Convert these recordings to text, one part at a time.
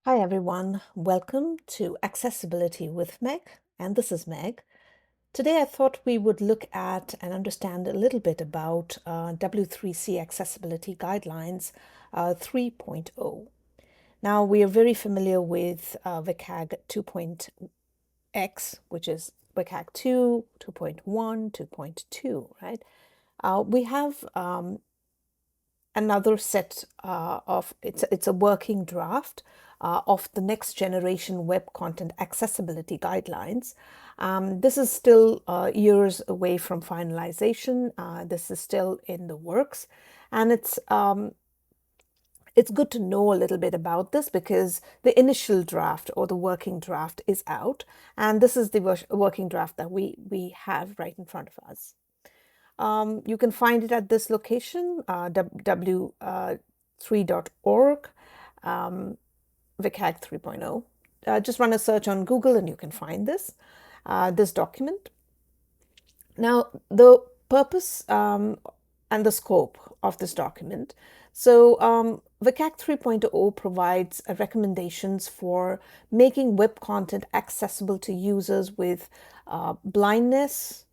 Hi everyone, welcome to Accessibility with Meg, and this is Meg. Today I thought we would look at and understand a little bit about W3C Accessibility Guidelines 3.0. Now we are very familiar with WCAG 2.x, which is WCAG 2, 2.1, 2.2, right? We have another set it's a working draft of the next generation web content accessibility guidelines. This is still years away from finalization. This is still in the works, and it's good to know a little bit about this because the initial draft or the working draft is out, and this is the working draft that we have right in front of us. You can find it at this location, w3.org, WCAG 3.0. Just run a search on Google and you can find this document. Now, the purpose and the scope of this document. So, WCAG 3.0 provides recommendations for making web content accessible to users with blindness,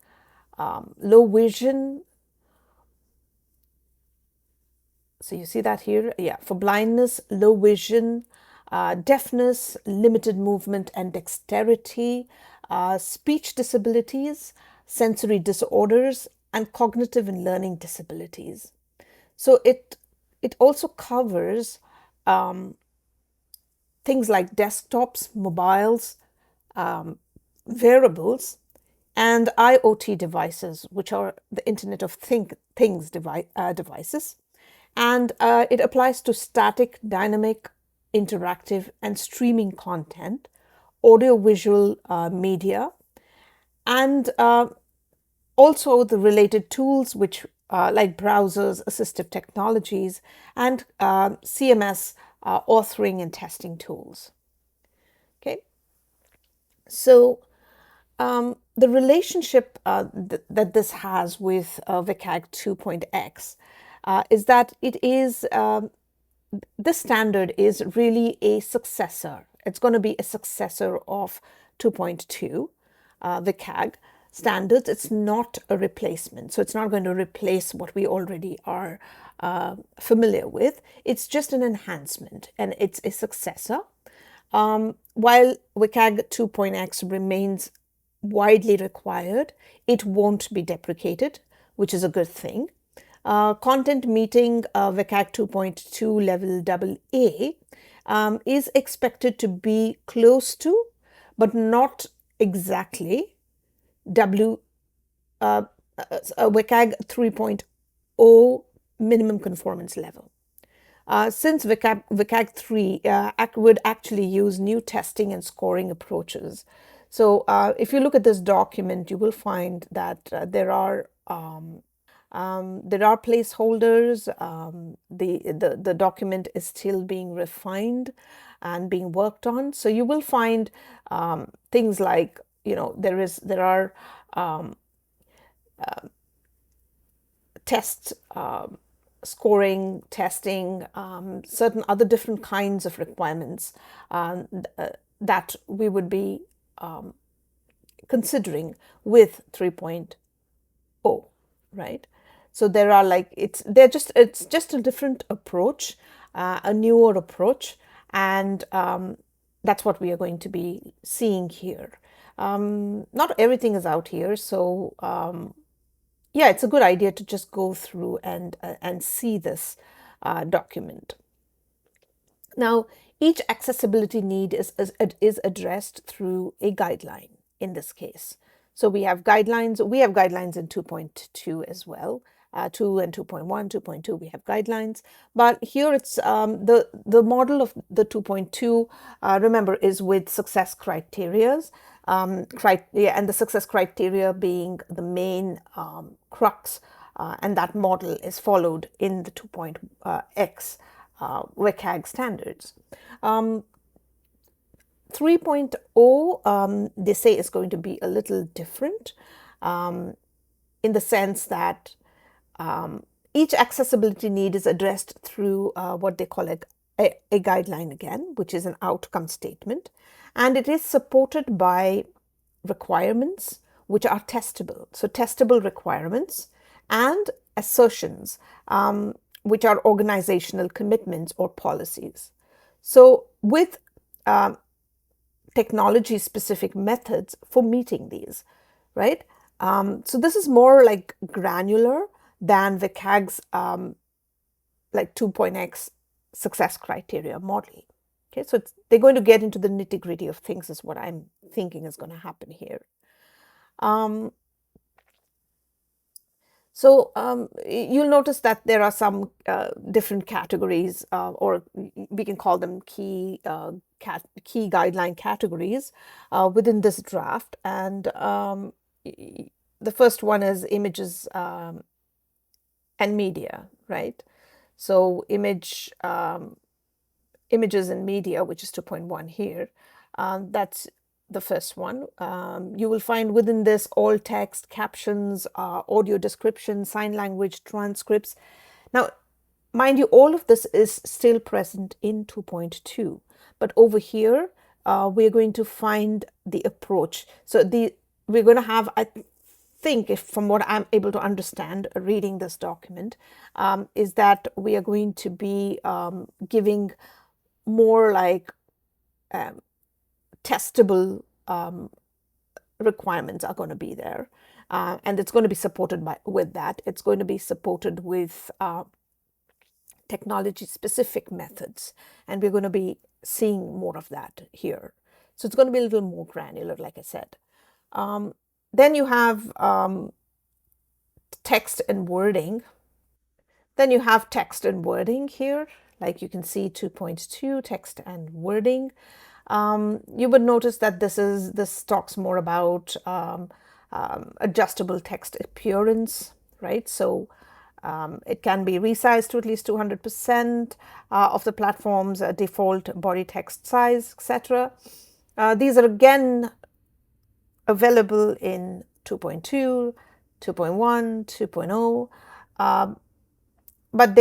low vision. So you see that here? Yeah, for blindness, low vision, deafness, limited movement and dexterity, speech disabilities, sensory disorders, and cognitive and learning disabilities. So it also covers things like desktops, mobiles, wearables, and IoT devices, which are the Internet of Things devices. And it applies to static, dynamic, interactive, and streaming content, audiovisual media, and also the related tools, which like browsers, assistive technologies, and CMS authoring and testing tools. Okay, so the relationship that this has with WCAG 2.x is that this standard is really a successor. It's going to be a successor of 2.2, WCAG standards. It's not a replacement. So it's not going to replace what we already are familiar with. It's just an enhancement and it's a successor. While WCAG 2.x remains widely required, it won't be deprecated, which is a good thing. Content meeting WCAG 2.2 level AA is expected to be close to, but not exactly, WCAG 3.0 minimum conformance level. Since WCAG 3 would actually use new testing and scoring approaches. So if you look at this document, you will find that there are placeholders. The document is still being refined and being worked on. So you will find things like, there are test scoring, testing, certain other different kinds of requirements that we would be considering with 3.0, right? So there are it's just a different approach, a newer approach, and that's what we are going to be seeing here. Not everything is out here, so yeah, it's a good idea to just go through and see this document. Now, each accessibility need is addressed through a guideline in this case. So we have guidelines. We have guidelines in 2.2 as well. 2 and 2.1, 2.2, we have guidelines. But here it's the model of the 2.2, remember, is with success criterias. And the success criteria being the main crux, and that model is followed in the 2.x WCAG standards. 3.0, they say, is going to be a little different in the sense that each accessibility need is addressed through what they call a guideline again, which is an outcome statement, and it is supported by requirements which are testable. So, testable requirements and assertions, which are organizational commitments or policies. So, with technology specific methods for meeting these, right? So, this is more like granular than WCAG's like 2.x success criteria model. Okay, so they're going to get into the nitty gritty of things, is what I'm thinking is going to happen here. So you'll notice that there are some different categories, or we can call them key guideline categories within this draft. And the first one is images and media, right? So images and media, which is 2.1 here, that's the first one. You will find within this all text, captions, audio description, sign language, transcripts. Now, mind you, all of this is still present in 2.2, but over here, we're going to find the approach. So we're going to have, I think, if from what I'm able to understand reading this document, is that we are going to be giving more like testable requirements are going to be there, and it's going to be supported with that. It's going to be supported with technology specific methods, and we're going to be seeing more of that here. So it's going to be a little more granular, like I said. Then you have text and wording. Then you have text and wording here, like you can see 2.2 text and wording. You would notice that this talks more about adjustable text appearance, right? So it can be resized to at least 200% of the platform's default body text size, etc. These are again available in 2.2, 2.1, 2.0, but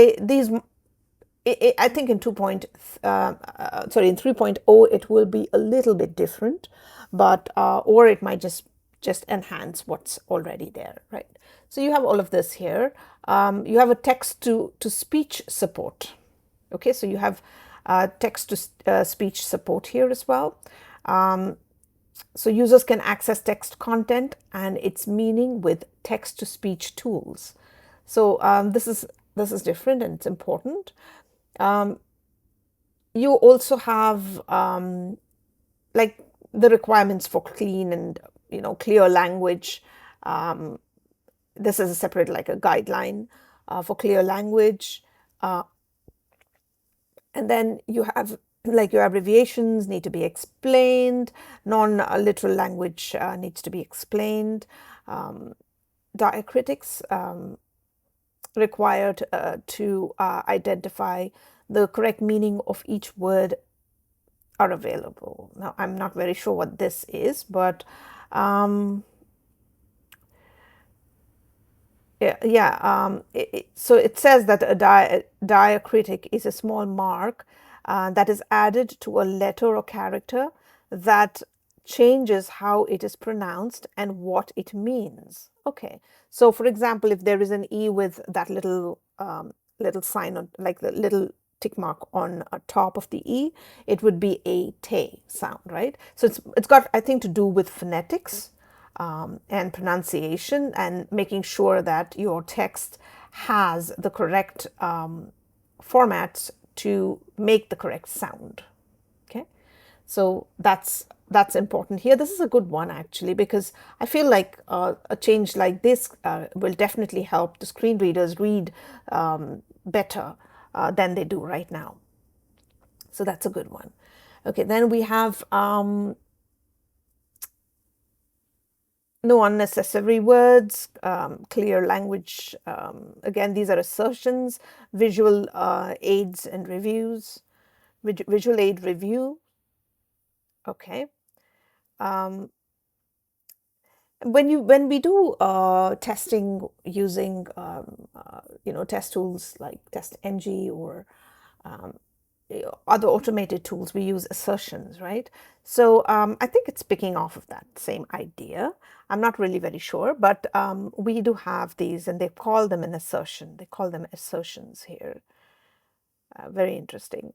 I think in 3.0 it will be a little bit different, but or it might just enhance what's already there, right? So you have all of this here. You have a text to speech support. Okay, so you have text to speech support here as well. So users can access text content and its meaning with text to speech tools. So this is different and it's important. You also have like the requirements for clean and clear language. This is a separate like a guideline for clear language, and then you have like your abbreviations need to be explained. Non-literal language needs to be explained. Diacritics required to identify the correct meaning of each word are available. Now, I'm not very sure what this is, but so it says that a diacritic is a small mark that is added to a letter or character that changes how it is pronounced and what it means. Okay, so for example, if there is an E with that little sign on, like the little tick mark on top of the E, it would be a te sound, right? So it's got, I think, to do with phonetics and pronunciation and making sure that your text has the correct formats to make the correct sound. Okay, so that's important here. This is a good one actually, because I feel like a change like this will definitely help the screen readers read better than they do right now. So that's a good one. Okay, then we have no unnecessary words, clear language. Again, these are assertions, visual aids and reviews, visual aid review. Okay. When we do testing using test tools like TestNG or other automated tools, we use assertions, right? So I think it's picking off of that same idea. I'm not really very sure, but we do have these, and they call them an assertion. They call them assertions here. Very interesting.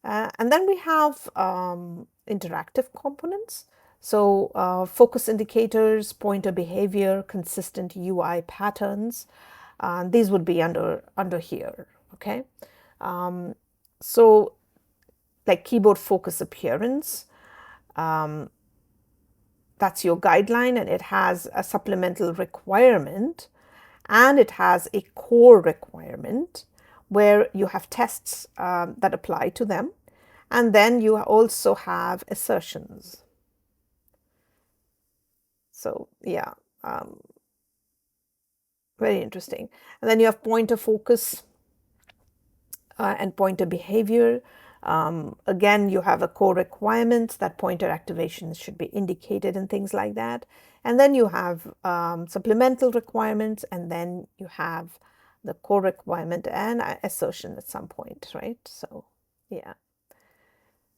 And then we have interactive components. So focus indicators, pointer behavior, consistent UI patterns. These would be under here. Okay. So like keyboard focus appearance, that's your guideline, and it has a supplemental requirement, and it has a core requirement where you have tests that apply to them, and then you also have assertions. So yeah, very interesting. And then you have pointer focus and pointer behavior. Again, you have a core requirement that pointer activations should be indicated and things like that. And then you have supplemental requirements, and then you have the core requirement and assertion at some point, right? So yeah.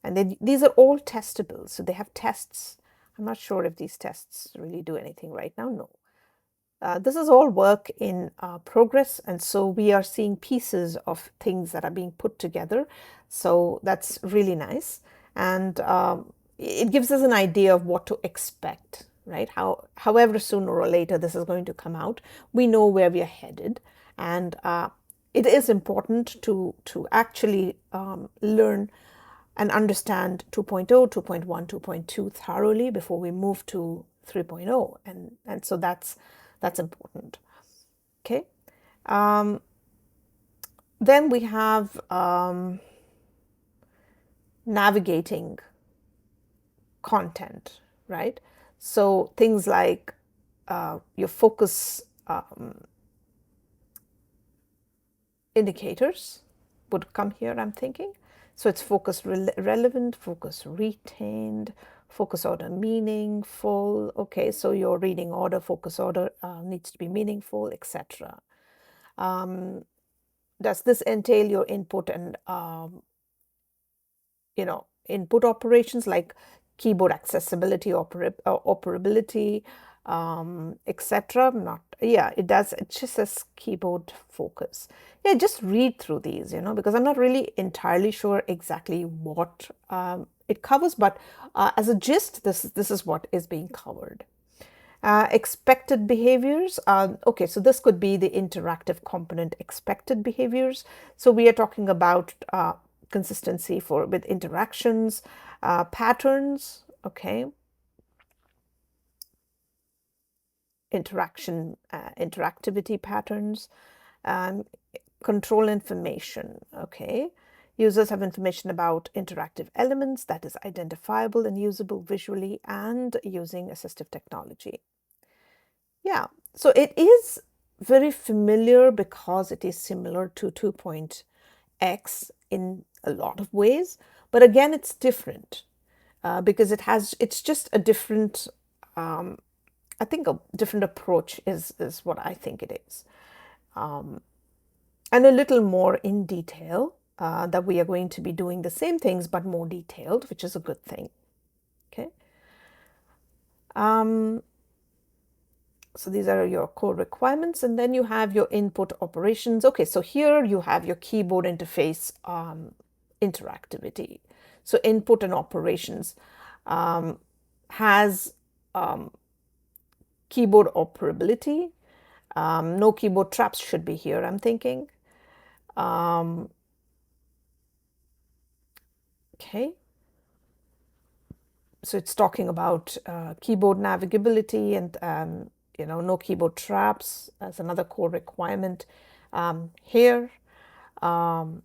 And then these are all testable. So they have tests. I'm not sure if these tests really do anything right now. No. This is all work in progress, and so we are seeing pieces of things that are being put together. So that's really nice, and it gives us an idea of what to expect, right? However, sooner or later this is going to come out, we know where we are headed, and it is important to actually learn and understand 2.0, 2.1, 2.2 thoroughly before we move to 3.0, and so that's important. Okay. Then we have navigating content, right? So things like your focus indicators would come here, I'm thinking. So it's focus relevant, focus retained, focus order meaningful. Okay, so your reading order, focus order needs to be meaningful, etc. Does this entail your input and input operations like keyboard accessibility, operability, etc.? Not, yeah, it does. It just says keyboard focus. Yeah, just read through these, because I'm not really entirely sure exactly what it covers, but as a gist, this is what is being covered. Expected behaviors. Okay, so this could be the interactive component expected behaviors. So we are talking about consistency with interactions, patterns, okay, interactivity patterns, control information, okay. Users have information about interactive elements that is identifiable and usable visually and using assistive technology. Yeah, so it is very familiar because it is similar to 2.x in a lot of ways, but again, it's different because it's just a different, I think a different approach is what I think it is. And a little more in detail, that we are going to be doing the same things but more detailed, which is a good thing. Okay. So these are your core requirements, and then you have your input operations. Okay, so here you have your keyboard interface interactivity. So input and operations has keyboard operability. No keyboard traps should be here, I'm thinking. Okay. So it's talking about keyboard navigability and no keyboard traps as another core requirement here. And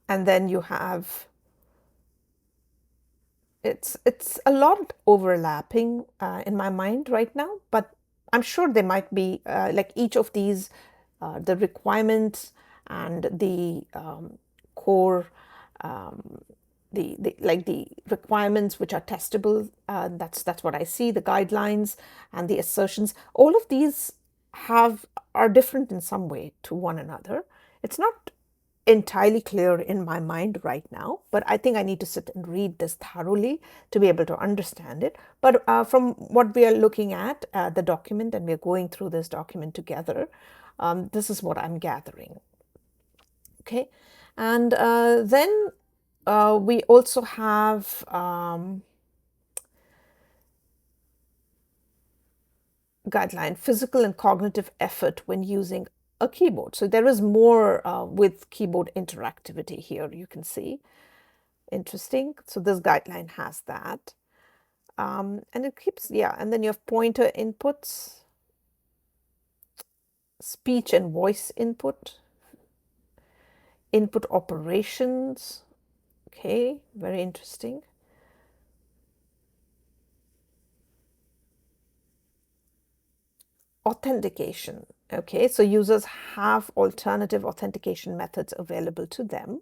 then you have, it's a lot overlapping in my mind right now, but I'm sure there might be like each of these, the requirements and the core, the requirements which are testable. That's what I see. The guidelines and the assertions. All of these are different in some way to one another. It's not entirely clear in my mind right now, but I think I need to sit and read this thoroughly to be able to understand it. But from what we are looking at, the document, and we're going through this document together, this is what I'm gathering. Okay, and then we also have guideline, physical and cognitive effort when using a keyboard. So there is more with keyboard interactivity here, you can see. Interesting. So this guideline has that. And it keeps, yeah, and then you have pointer inputs, speech and voice input operations. Okay, very interesting. Authentication. Okay, so users have alternative authentication methods available to them.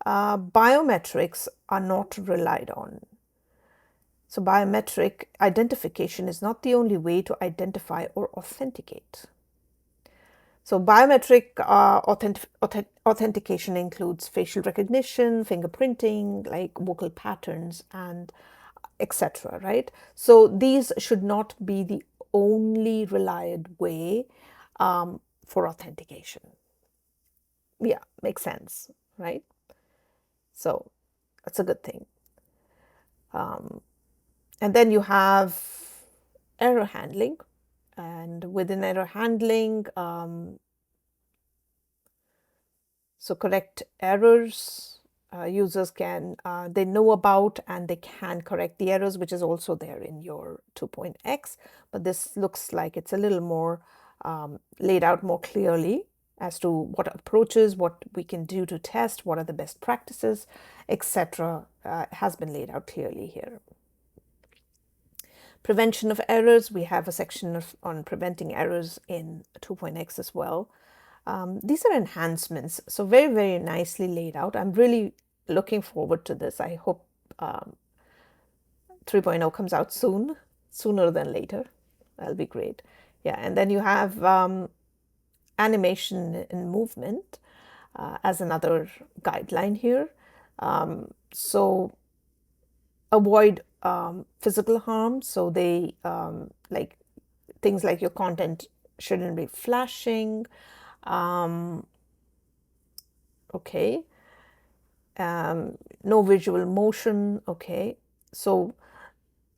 Biometrics are not relied on. So biometric identification is not the only way to identify or authenticate. So biometric authentication includes facial recognition, fingerprinting, like vocal patterns, and etc. Right? So these should not be the only relied way for authentication. Yeah, makes sense, right? So that's a good thing. And then you have error handling, and within error handling, so correct errors, users can, they know about and they can correct the errors, which is also there in your 2.x, but this looks like it's a little more laid out more clearly as to what approaches, what we can do to test, what are the best practices, etc. Has been laid out clearly here. Prevention of errors, we have a section on preventing errors in 2.x as well. These are enhancements, so very, very nicely laid out. I'm really looking forward to this. I hope 3.0 comes out soon, sooner than later. That'll be great. Yeah, and then you have animation and movement as another guideline here. So avoid physical harm. So they like things like your content shouldn't be flashing. Okay. No visual motion. Okay. So,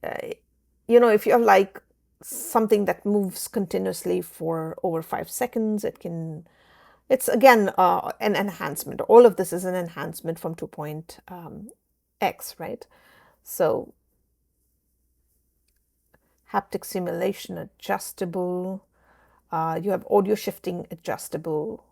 if you have like something that moves continuously for over 5 seconds, it's again an enhancement. All of this is an enhancement from 2.x, right? So, haptic simulation adjustable. You have audio shifting adjustable.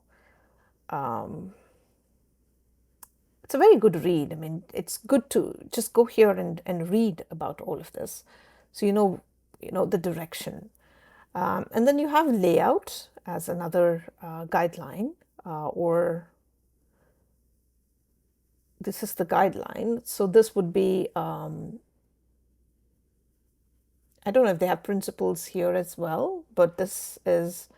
It's a very good read. I mean, it's good to just go here and read about all of this, so the direction. And then you have layout as another guideline, or this is the guideline. So this would be, I don't know if they have principles here as well, but this is,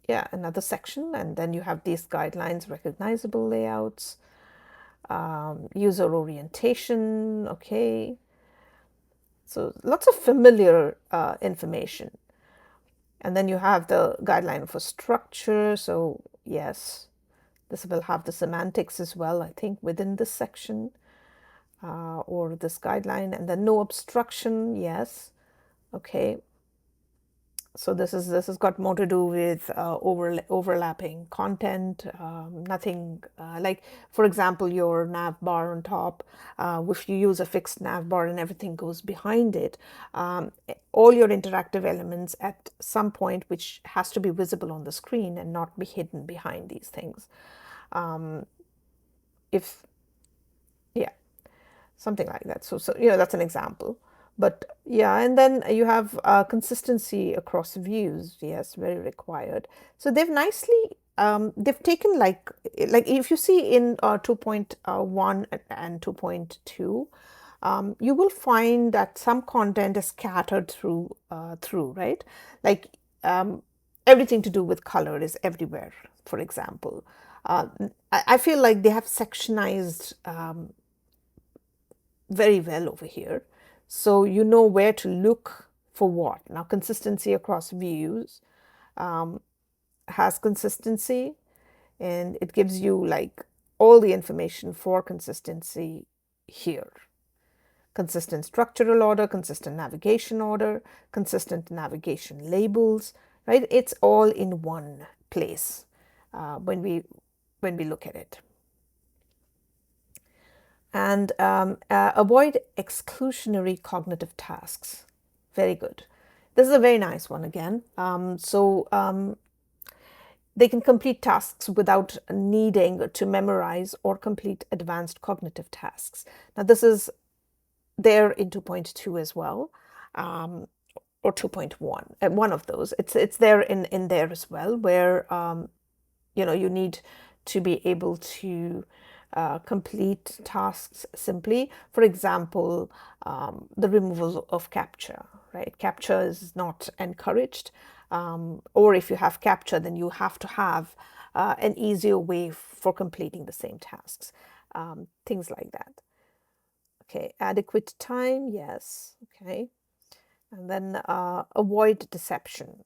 yeah, another section. And then you have these guidelines, recognizable layouts, user orientation, okay. So lots of familiar information. And then you have the guideline for structure. So yes, this will have the semantics as well, I think, within this section or this guideline. And then no obstruction, yes. Okay. So this has got more to do with overlapping content. Nothing like, for example, your nav bar on top. If you use a fixed nav bar and everything goes behind it, all your interactive elements at some point, which has to be visible on the screen and not be hidden behind these things. If yeah, something like that. So that's an example. But yeah, and then you have consistency across views. Yes, very required. So they've taken like if you see in 2.1 and 2.2, you will find that some content is scattered through, right? Like everything to do with color is everywhere, for example. Uh, I feel like they have sectionized very well over here. So you know where to look for what. Now, consistency across views has consistency, and it gives you like all the information for consistency here. Consistent structural order, consistent navigation order, consistent navigation labels, right? It's all in one place when we look at it. And avoid exclusionary cognitive tasks. Very good. This is a very nice one again. They can complete tasks without needing to memorize or complete advanced cognitive tasks. Now, this is there in 2.2 as well, or 2.1, one of those. It's there in there as well, where you need to be able to complete tasks simply. For example, the removal of captcha, right? Captcha is not encouraged, or if you have captcha, then you have to have an easier way for completing the same tasks, things like that. Okay, adequate time, yes. Okay, and then avoid deception.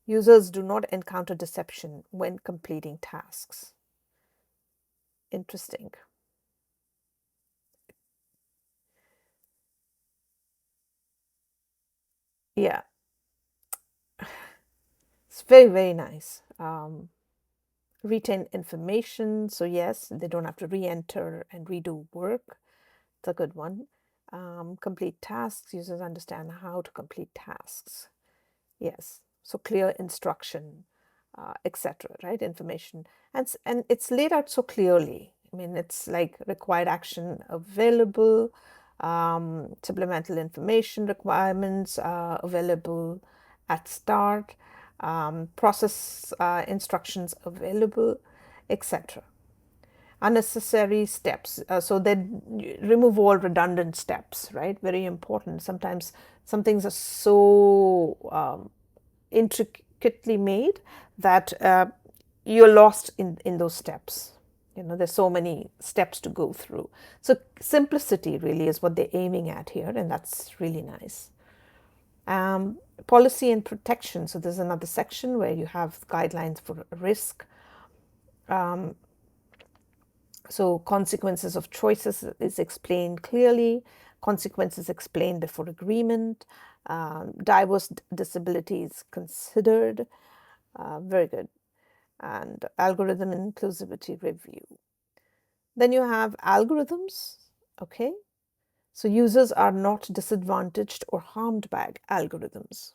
Users do not encounter deception when completing tasks. Interesting. Yeah, it's very, very nice. Retain information. So, yes, they don't have to re enter and redo work. It's a good one. Complete tasks. Users understand how to complete tasks. Yes. So, clear instruction, etc. Right? Information. And it's laid out so clearly. I mean, it's like required action available, supplemental information requirements available at start, process instructions available, etc. Unnecessary steps. So then remove all redundant steps, right? Very important. Sometimes some things are so intricately made that you're lost in those steps. There's so many steps to go through. So simplicity really is what they're aiming at here, and that's really nice. Policy and protection. So there's another section where you have guidelines for risk. So consequences of choices is explained clearly. Consequences explained before agreement. Diverse disabilities considered. Very good. And algorithm inclusivity review. Then you have algorithms. Okay. So users are not disadvantaged or harmed by algorithms.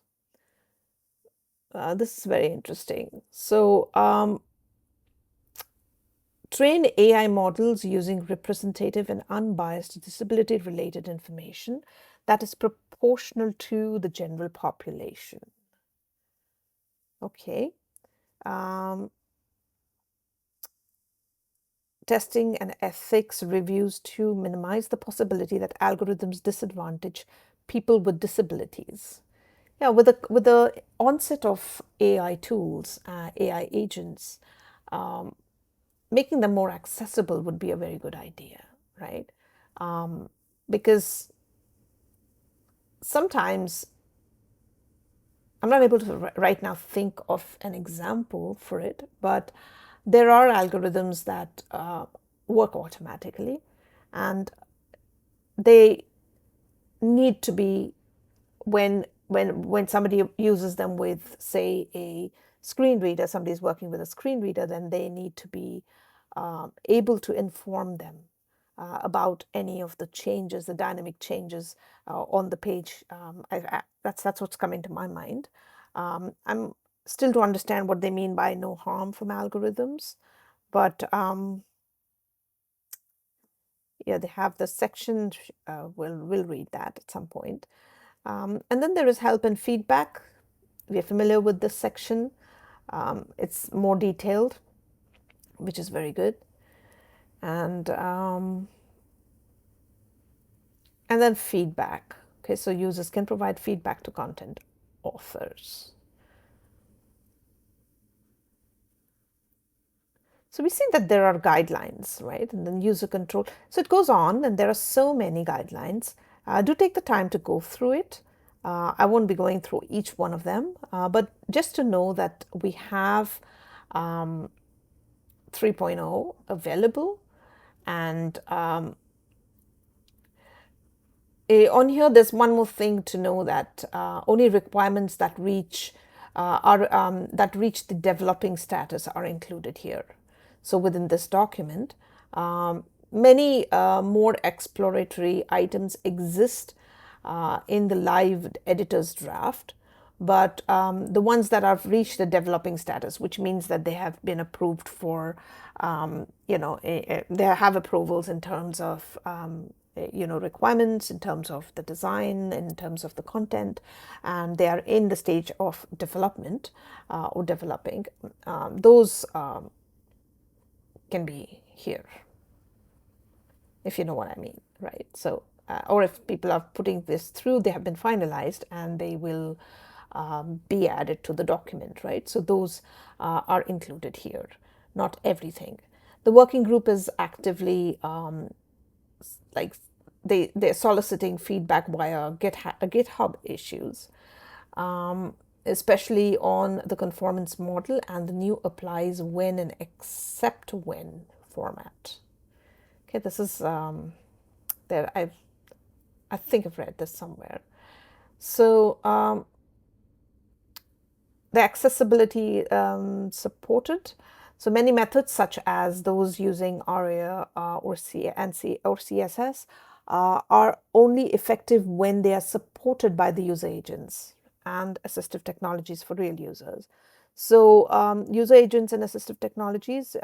This is very interesting. So train AI models using representative and unbiased disability related information that is proportional to the general population. Okay. Testing and ethics reviews to minimize the possibility that algorithms disadvantage people with disabilities. Yeah, with the onset of AI tools, AI agents, making them more accessible would be a very good idea, right? Because sometimes I'm not able to right now think of an example for it, but there are algorithms that work automatically, and they need to be when somebody uses them with, say, a screen reader, somebody's working with a screen reader, then they need to be able to inform them about any of the changes, the dynamic changes on the page. That's what's coming to my mind. I'm still to understand what they mean by no harm from algorithms, but yeah, they have the section. We'll read that at some point. And then there is help and feedback. We are familiar with this section. It's more detailed, which is very good. And then feedback. Okay, so users can provide feedback to content authors. So we see that there are guidelines, right? And then user control. So it goes on, and there are so many guidelines. Do take the time to go through it. I won't be going through each one of them, but just to know that we have 3.0 available. And on here, there's one more thing to know, that only requirements that reach that reach the developing status are included here. So within this document, many more exploratory items exist in the live editor's draft, but the ones that have reached the developing status, which means that they have been approved for, they have approvals in terms of, requirements, in terms of the design, in terms of the content, and they are in the stage of development or developing. Those can be here, if you know what I mean, right? So, or if people are putting this through, they have been finalized and they will be added to the document, right? So those are included here, not everything. The working group is actively like they're soliciting feedback via GitHub issues, especially on the conformance model and the new applies when and except when format. Okay, this is there. I think I've read this somewhere. So the accessibility supported. So many methods, such as those using ARIA or CSS, are only effective when they are supported by the user agents and assistive technologies for real users. So user agents and assistive technologies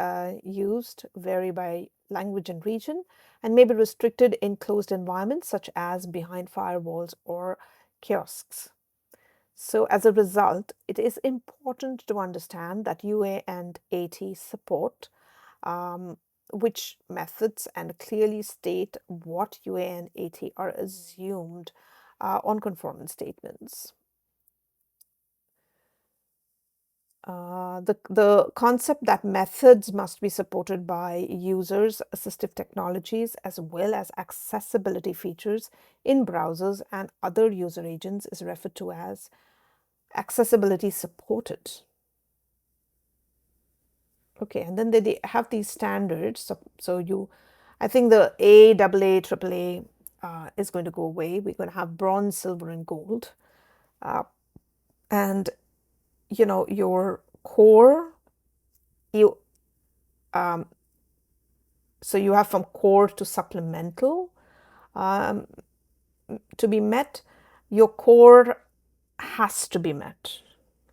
used vary by language and region, and may be restricted in closed environments such as behind firewalls or kiosks. So as a result, it is important to understand that UA and AT support which methods, and clearly state what UA and AT are assumed on conformance statements. The concept that methods must be supported by users, assistive technologies, as well as accessibility features in browsers and other user agents is referred to as accessibility supported. Okay, and then they have these standards. So I think the AA, AAA is going to go away. We're going to have bronze, silver, and gold. And your core, you so you have from core to supplemental to be met. Your core has to be met.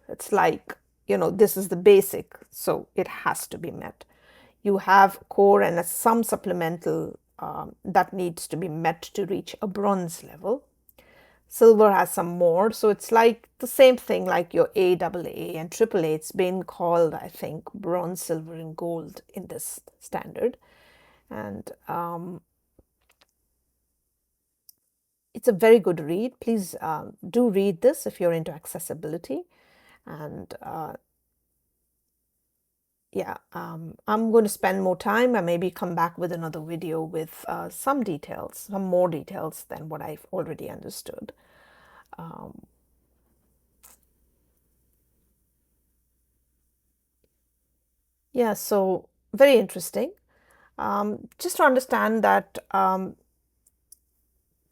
It's like, this is the basic, so it has to be met. You have core and some supplemental that needs to be met to reach a bronze level. Silver has some more, so it's like the same thing like your AAA and AAA. It's been called, I think, bronze, silver, and gold in this standard. And it's a very good read. Please do read this if you're into accessibility. And yeah, I'm going to spend more time and maybe come back with another video with some details, some more details than what I've already understood. Yeah, so very interesting. Just to understand that,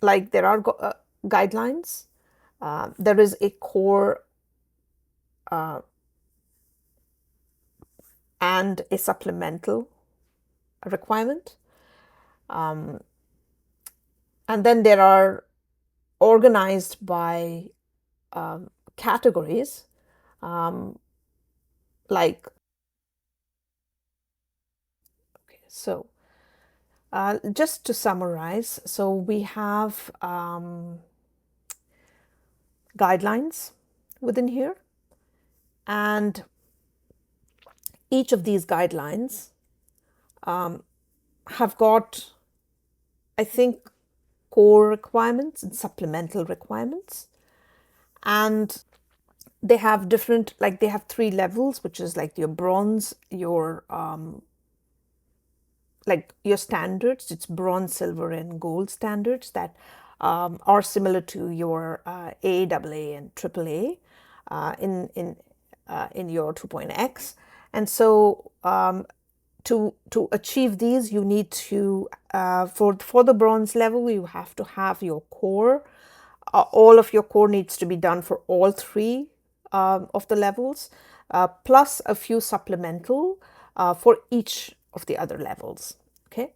like there are guidelines, there is a core and a supplemental requirement. And then there are organized by categories, like, okay, so just to summarize, so we have guidelines within here, and each of these guidelines have got, I think, core requirements and supplemental requirements. And they have different, like they have 3 levels, which is like your bronze, your like your standards. It's bronze, silver, and gold standards that are similar to your A, AA, and AAA in your 2.x. And so to achieve these, you need to for the bronze level, you have to have your core. All of your core needs to be done for all three of the levels, plus a few supplemental for each of the other levels. Okay.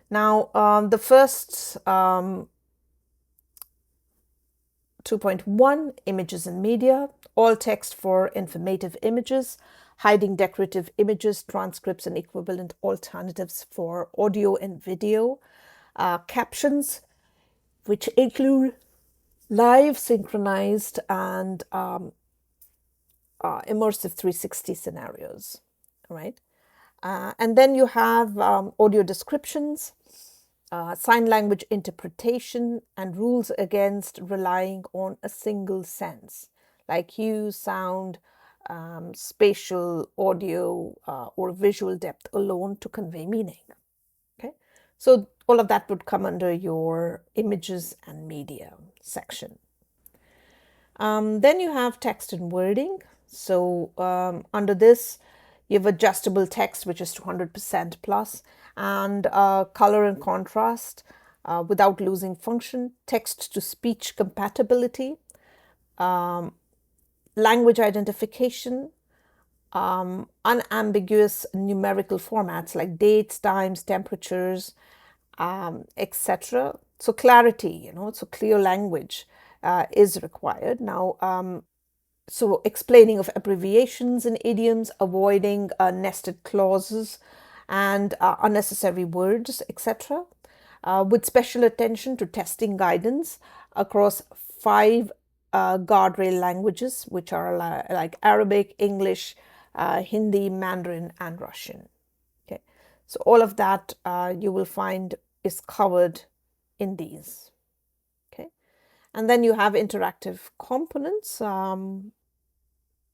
Now, the first 2.1, images and media, all text for informative images, hiding decorative images, transcripts, and equivalent alternatives for audio and video, captions, which include live, synchronized, and immersive 360 scenarios, right? And then you have audio descriptions, sign language interpretation, and rules against relying on a single sense, like hue, sound, spatial, audio, or visual depth alone to convey meaning. Okay, so all of that would come under your images and media section. Then you have text and wording. So under this, you have adjustable text, which is 200% plus, and color and contrast without losing function, text to speech compatibility, language identification, unambiguous numerical formats like dates, times, temperatures, etc. So clarity, so clear language is required. Now, so explaining of abbreviations and idioms, avoiding nested clauses and unnecessary words, etc. With special attention to testing guidance across 5 guardrail languages, which are like Arabic, English, Hindi, Mandarin, and Russian. Okay, so all of that you will find is covered in these. Okay, and then you have interactive components.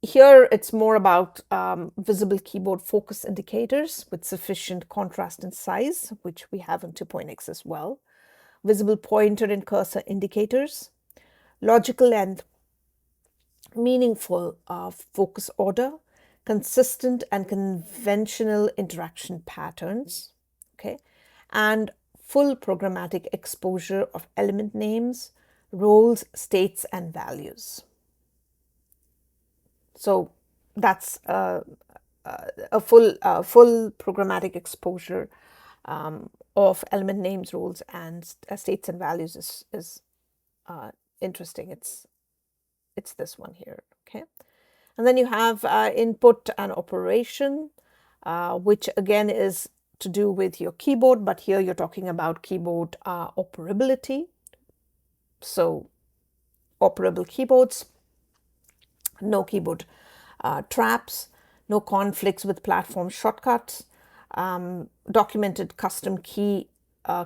Here it's more about visible keyboard focus indicators with sufficient contrast and size, which we have in 2.x as well. Visible pointer and cursor indicators, logical and meaningful focus order, consistent and conventional interaction patterns, okay, and full programmatic exposure of element names, roles, states, and values. So that's a full programmatic exposure of element names, roles, and states and values is interesting. It's this one here, okay? And then you have input and operation, which again is to do with your keyboard, but here you're talking about keyboard operability. So operable keyboards, no keyboard traps, no conflicts with platform shortcuts, documented custom key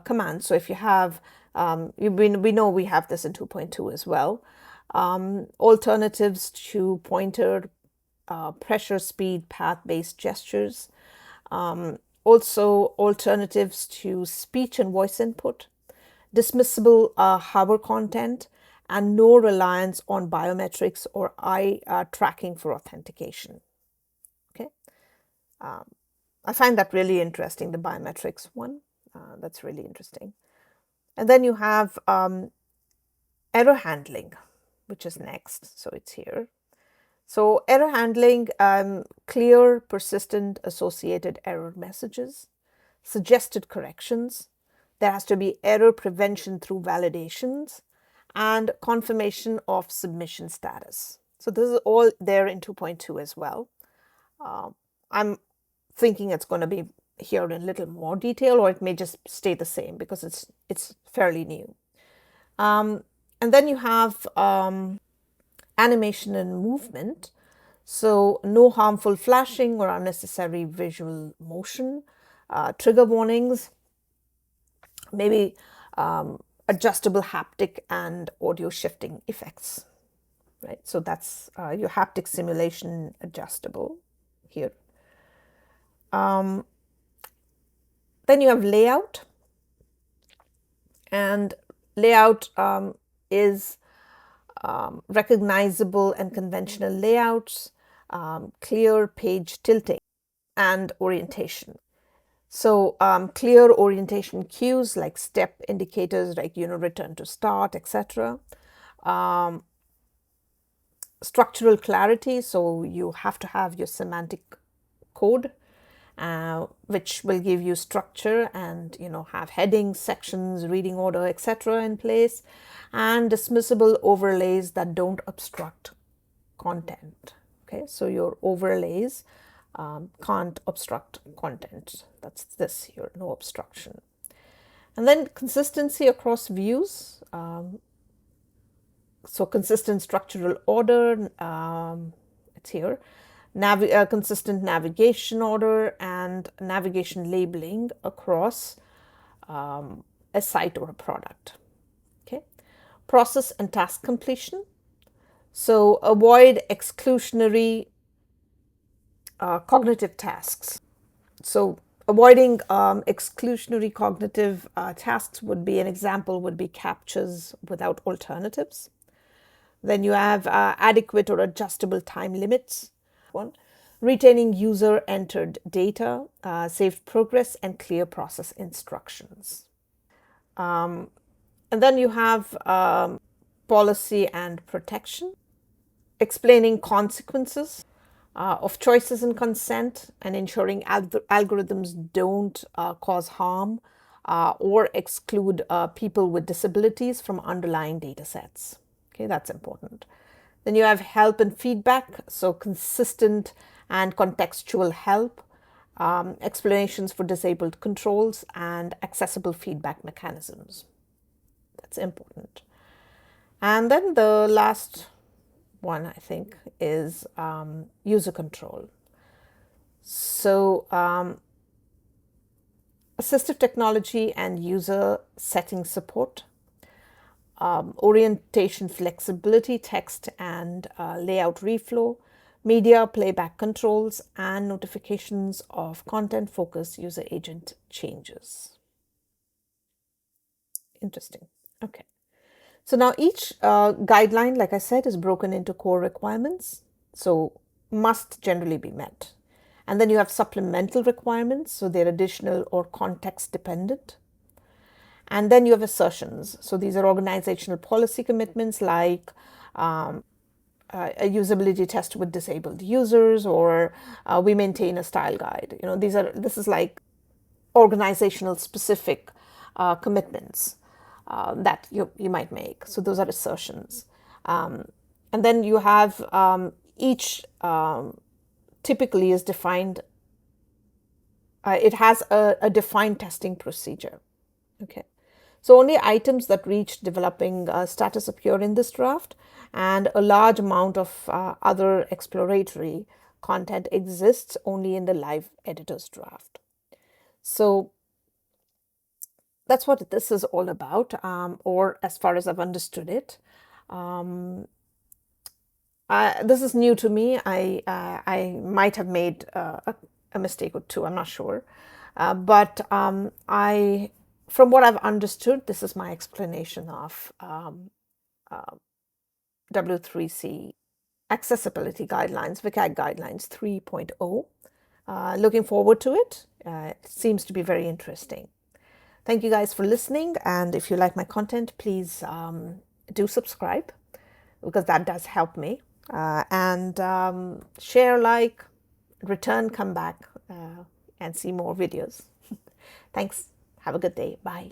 commands. So if you have, we know we have this in 2.2 as well. Alternatives to pointer, pressure, speed, path-based gestures. Also alternatives to speech and voice input, dismissible hover content, and no reliance on biometrics or eye tracking for authentication. Okay, I find that really interesting, the biometrics one. That's really interesting. And then you have error handling, which is next. So it's here. So error handling, clear, persistent, associated error messages, suggested corrections. There has to be error prevention through validations and confirmation of submission status. So this is all there in 2.2 as well. I'm thinking it's going to be here in a little more detail, or it may just stay the same because it's fairly new. And then you have animation and movement. So no harmful flashing or unnecessary visual motion, trigger warnings, maybe adjustable haptic and audio shifting effects, right? So that's your haptic simulation adjustable here. Then Then you have layout, and layout is recognizable and conventional layouts, clear page tilting, and orientation. So clear orientation cues like step indicators, like return to start, etc. Structural clarity, so you have to have your semantic code, which will give you structure and have headings, sections, reading order, etc. in place, and dismissible overlays that don't obstruct content. Okay, so your overlays can't obstruct content. That's this here, no obstruction. And then consistency across views. So consistent structural order, it's here. Consistent navigation order and navigation labeling across a site or a product. Okay, process and task completion. So avoid exclusionary cognitive tasks. So avoiding exclusionary cognitive tasks would be, an example would be captures without alternatives. Then you have adequate or adjustable time limits. One, retaining user entered data, saved progress, and clear process instructions. And then you have policy and protection, explaining consequences of choices and consent, and ensuring algorithms don't cause harm or exclude people with disabilities from underlying data sets. Okay, that's important. Then you have help and feedback, so consistent and contextual help, explanations for disabled controls, and accessible feedback mechanisms. That's important. And then the last one, I think, is user control. So assistive technology and user setting support, orientation flexibility, text and layout reflow, media playback controls, and notifications of content focus user agent changes. Interesting. Okay. So now each guideline, like I said, is broken into core requirements. So must generally be met. And then you have supplemental requirements. So they're additional or context dependent. And then you have assertions. So these are organizational policy commitments like a usability test with disabled users, or we maintain a style guide. This is like organizational specific commitments that you might make. So those are assertions. And then you have each typically is defined, it has a defined testing procedure. Okay. So only items that reach developing status appear in this draft, and a large amount of other exploratory content exists only in the live editor's draft. So that's what this is all about, or as far as I've understood it. This is new to me. I might have made a mistake or two. I'm not sure, but from what I've understood, this is my explanation of W3C accessibility guidelines, WCAG guidelines 3.0. Looking forward to it. It seems to be very interesting. Thank you guys for listening, and if you like my content, please do subscribe, because that does help me. And share, like, return, come back, and see more videos. Thanks. Have a good day. Bye.